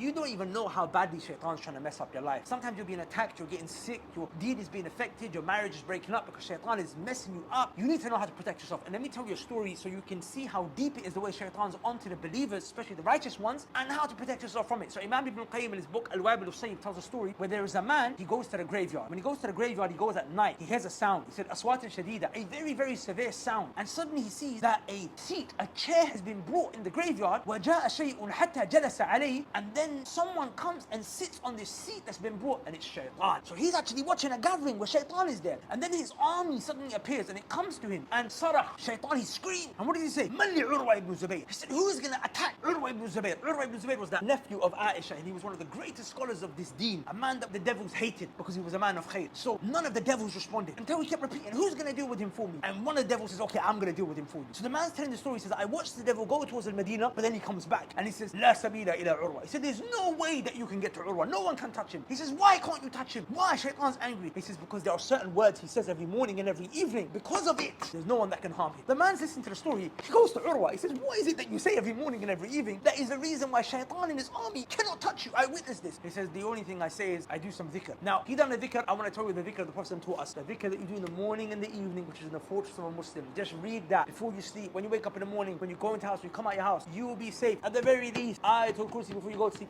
You don't even know how badly shaitan's trying to mess up your life. Sometimes you're being attacked, you're getting sick, your deed is being affected, your marriage is breaking up because shaitan is messing you up. You need to know how to protect yourself. And let me tell you a story so you can see how deep it is the way shaitan's onto the believers, especially the righteous ones, and how to protect yourself from it. So Imam Ibn Qayyim in his book Al-Wabil al-Sayyib tells a story where there is a man, he goes to the graveyard. When he goes to the graveyard, he goes at night. He hears a sound. He said, Aswatan Shadida, a very, very severe sound. And suddenly he sees that a seat, a chair has been brought in the graveyard. وَجَاءَ شَيْءٌ حَتَّى جَلَسَ عَلَيْهِ. And then someone comes and sits on this seat that's been brought, and it's shaitan. So he's actually watching a gathering where shaitan is there. And then his army suddenly appears and it comes to him. And Sarah, shaitan, he screamed. And what did he say? مَنْ لِعُرْوَى ibn Zubayr. He said, who is going to attack Urwa ibn Zubayr? Urwa ibn Zubayr was the nephew of Aisha, and he was one of the greatest scholars of this deen. A man that the devils hated because he was a man of khayr. So none of the devils responded until he kept repeating, who's going to deal with him for me? And one of the devils says, okay, I'm going to deal with him for you. So the man's telling the story. He says, I watched the devil go towards Medina, but then he comes back and he says, La sabila ila Urwa. He said, there's no way that you can get to Urwa. No one can touch him. He says, why can't you touch him? Why? Shaitan's angry. He says, because there are certain words he says every morning and every evening. Because of it, there's no one that can harm him. The man's listening to the story. He goes to Urwa. He says, what is it that you say every morning and every evening? That is the reason why shaitan and his army cannot touch you. I witnessed this. He says, the only thing I say is I do some dhikr. Now, he done the dhikr. I want to tell you the dhikr the Prophet taught us. The dhikr that you do in the morning and the evening, which is in the fortress of a Muslim. Just read that before you sleep. When you wake up in the morning, when you go into the house, when you come out your house, you will be safe. At the very least, Ayatul Kursi before you go to sleep.